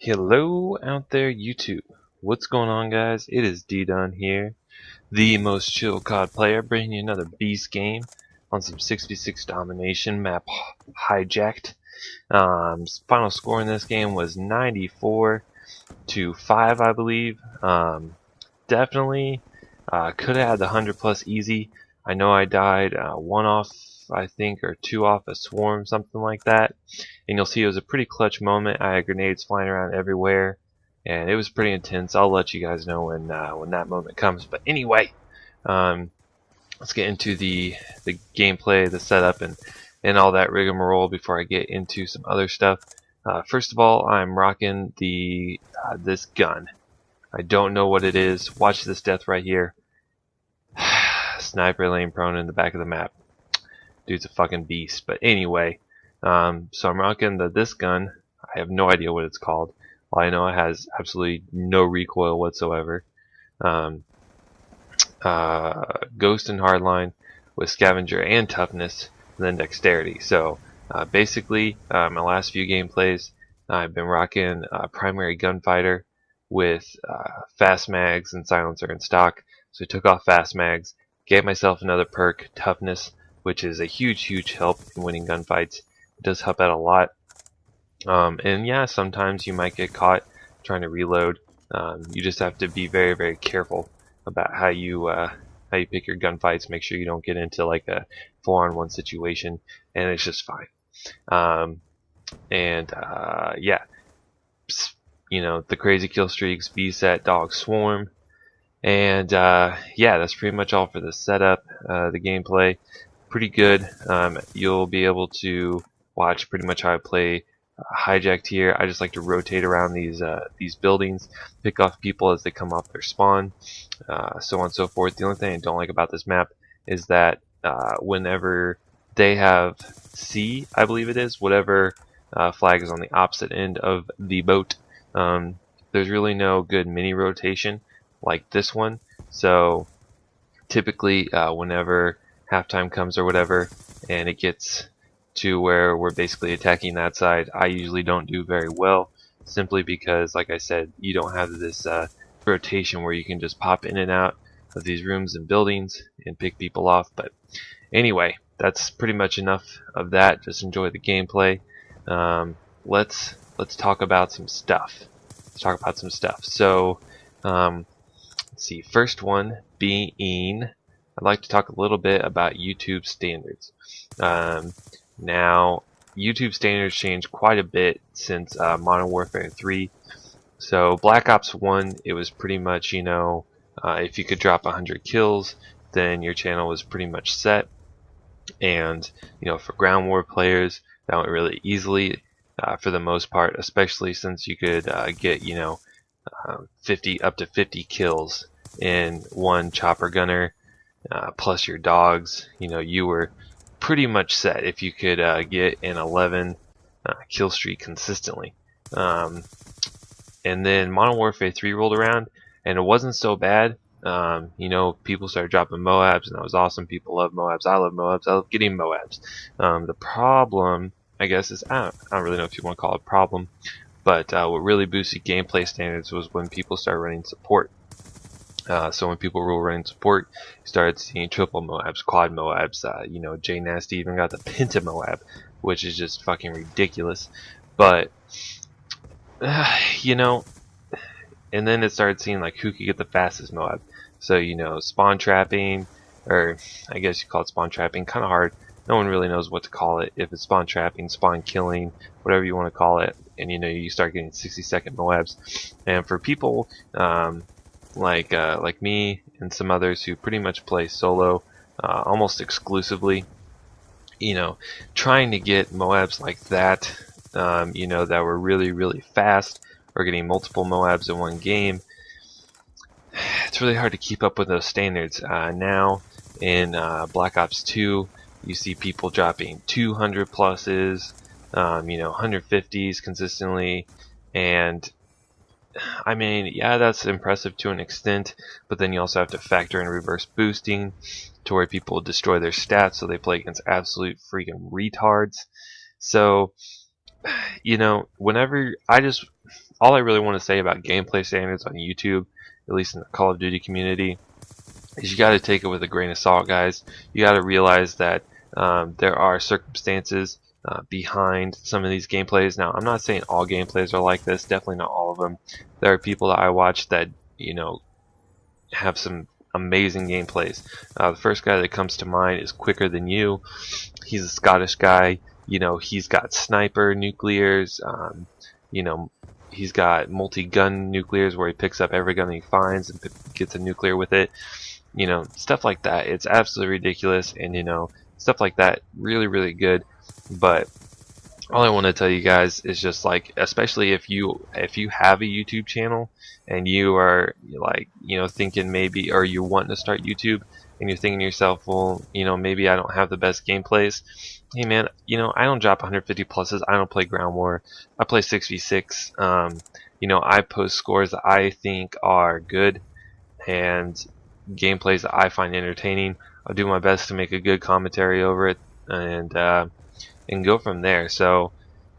Hello out there YouTube. What's going on, guys? It is D-Dun here, the most chill COD player, bringing you another beast game on some 6v6 domination map Hijacked. Final score in this game was 94 to 5, I believe. Definitely could have had the 100 plus easy. I know I died one off, I think, or two off a swarm, something like that. And you'll see it was a pretty clutch moment. I had grenades flying around everywhere, and it was pretty intense. I'll let you guys know when that moment comes. But anyway, let's get into the gameplay, the setup, and all that rigmarole before I get into some other stuff. First of all, I'm rocking the this gun. I don't know what it is. Watch this death right here. Sniper laying prone in the back of the map. Dude's a fucking beast. But anyway, so I'm rocking this gun. I have no idea what it's called. All I know it has absolutely no recoil whatsoever. Ghost and hardline with scavenger and toughness, and then dexterity. So basically, my last few gameplays, I've been rocking primary gunfighter with fast mags and silencer in stock. So I took off fast mags, gave myself another perk, toughness, which is a huge help in winning gunfights. It does help out a lot. And yeah, sometimes you might get caught trying to reload. You just have to be very careful about how you pick your gunfights. Make sure you don't get into like a 4-on-1 situation, and it's just fine. Yeah, you know, the crazy kill streaks, VSAT, dog swarm, and yeah, that's pretty much all for the setup. The gameplay, pretty good. You'll be able to watch pretty much how I play Hijacked here. I just like to rotate around these buildings, pick off people as they come off their spawn, so on and so forth. The only thing I don't like about this map is that whenever they have C, I believe it is, whatever flag is on the opposite end of the boat, there's really no good mini rotation like this one. So typically whenever halftime comes or whatever and it gets to where we're basically attacking that side, I usually don't do very well, simply because, like I said, you don't have this rotation where you can just pop in and out of these rooms and buildings and pick people off. But anyway, that's pretty much enough of that. Just enjoy the gameplay. Let's talk about some stuff. So let's see. First one being, I'd like to talk a little bit about YouTube standards. Now, YouTube standards changed quite a bit since Modern Warfare 3. So Black Ops 1, it was pretty much, you know, if you could drop 100 kills, then your channel was pretty much set. And, you know, for ground war players, that went really easily for the most part, especially since you could get, you know, 50 up to 50 kills in one chopper gunner plus your dogs. You know, you were pretty much set if you could get an 11 kill streak consistently. And then Modern Warfare 3 rolled around, and it wasn't so bad. You know, people started dropping Moabs, and that was awesome. People love Moabs. I love Moabs. I love getting Moabs. The problem, I guess, is I don't really know if you want to call it a problem, but what really boosted gameplay standards was when people started running support. So when people were running support, you started seeing triple Moabs, quad Moabs. You know, Jay Nasty even got the Penta Moab, which is just fucking ridiculous. But you know, and then it started seeing like who could get the fastest Moab. So, you know, spawn trapping, or I guess you call it spawn trapping, kind of hard. No one really knows what to call it. If it's spawn trapping, spawn killing, whatever you want to call it. And you know, you start getting 60-second Moabs. And for people like me and some others who pretty much play solo almost exclusively, you know, trying to get Moabs like that, you know, that were really fast, or getting multiple Moabs in one game, it's really hard to keep up with those standards. Now in Black Ops 2, you see people dropping 200 pluses, you know, 150s consistently, and I mean, yeah, that's impressive to an extent, but then you also have to factor in reverse boosting to where people destroy their stats, so they play against absolute freaking retards. So, you know, whenever all I really want to say about gameplay standards on YouTube, at least in the Call of Duty community, is you got to take it with a grain of salt, guys. You got to realize that there are circumstances behind some of these gameplays. Now, I'm not saying all gameplays are like this. Definitely not all of them. There are people that I watch that, you know, have some amazing gameplays. The first guy that comes to mind is Quicker Than You. He's a Scottish guy. You know, he's got sniper nuclears. You know, he's got multi-gun nuclears where he picks up every gun he finds and gets a nuclear with it. You know, stuff like that. It's absolutely ridiculous, and you know, stuff like that, really, really good. But all I want to tell you guys is just like, especially if you have a YouTube channel and you are like, you know, thinking maybe, or you want to start YouTube and you're thinking to yourself, well, you know, maybe I don't have the best gameplays. Hey man, you know, I don't drop 150 pluses. I don't play Ground War. I play 6v6. You know, I post scores that I think are good and gameplays that I find entertaining. I'll do my best to make a good commentary over it and go from there. So,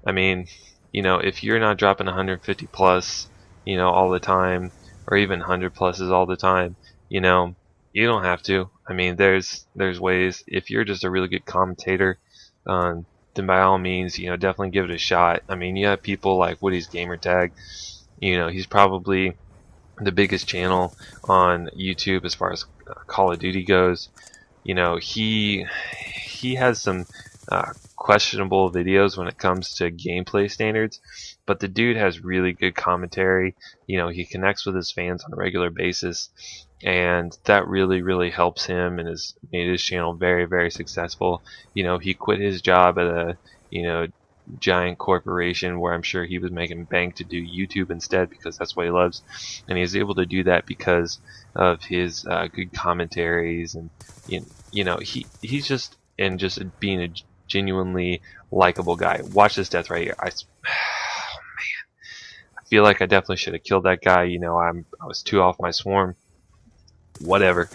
I mean, you know, if you're not dropping 150 plus, you know, all the time, or even 100 pluses all the time, you know, you don't have to. I mean, there's ways. If you're just a really good commentator, then by all means, you know, definitely give it a shot. I mean, you have people like Woody's Gamertag. You know, he's probably the biggest channel on YouTube as far as Call of Duty goes. You know, he has some questionable videos when it comes to gameplay standards, but the dude has really good commentary. You know, he connects with his fans on a regular basis, and that really, really helps him and has made his channel very, very successful. You know, he quit his job at a, you know, giant corporation where I'm sure he was making bank to do YouTube instead, because that's what he loves, and he's able to do that because of his good commentaries, and you know, he's just, and just being a genuinely likable guy. Watch this death right here. I feel like I definitely should have killed that guy. You know, I was too off my swarm. Whatever,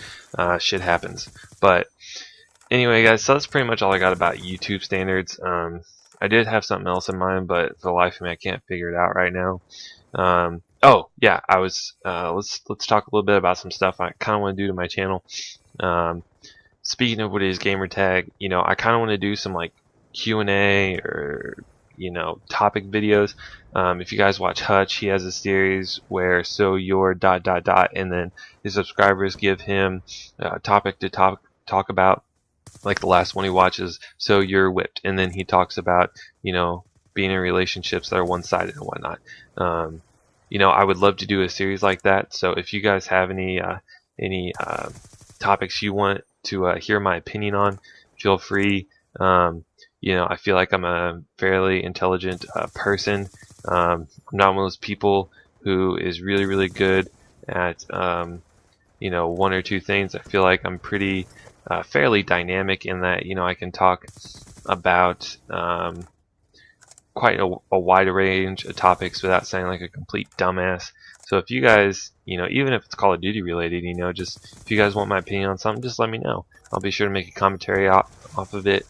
shit happens. But anyway, guys, so that's pretty much all I got about YouTube standards. I did have something else in mind, but for the life of me, I can't figure it out right now. Oh yeah, I was. Let's talk a little bit about some stuff I kind of want to do to my channel. Speaking of Woody's Gamertag, you know, I kind of want to do some like Q&A or, you know, topic videos. If you guys watch Hutch, he has a series where so your ... and then his subscribers give him a topic to talk about. Like the last one he watches, so you're whipped, and then he talks about, you know, being in relationships that are one-sided and whatnot. You know, I would love to do a series like that. So if you guys have any topics you want to hear my opinion on, feel free. You know, I feel like I'm a fairly intelligent person. I'm not one of those people who is really, really good at you know, one or two things. I feel like I'm pretty fairly dynamic in that, you know, I can talk about quite a wide range of topics without sounding like a complete dumbass. So if you guys, you know, even if it's Call of Duty related, you know, just if you guys want my opinion on something, just let me know. I'll be sure to make a commentary off of it.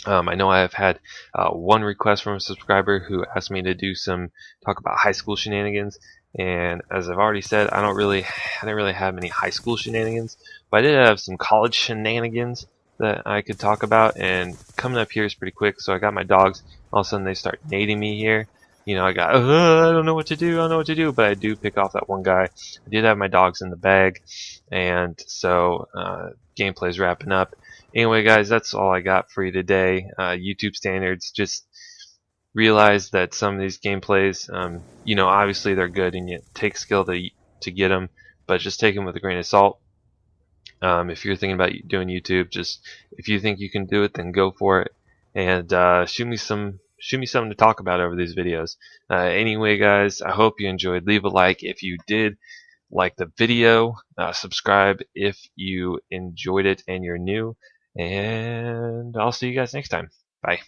I know I have had one request from a subscriber who asked me to do talk about high school shenanigans, and as I've already said, I didn't really have many high school shenanigans, but I did have some college shenanigans that I could talk about, and coming up here is pretty quick. So I got my dogs, all of a sudden they start nading me here. You know, I got, I don't know what to do, but I do pick off that one guy. I did have my dogs in the bag, and so gameplay's wrapping up. Anyway, guys, that's all I got for you today. YouTube standards, just realize that some of these gameplays, you know, obviously they're good, and it takes skill to get them, but just take them with a grain of salt. If you're thinking about doing YouTube, just if you think you can do it, then go for it, and shoot me something to talk about over these videos. Anyway, guys, I hope you enjoyed. Leave a like if you did like the video. Subscribe if you enjoyed it and you're new, and I'll see you guys next time. Bye.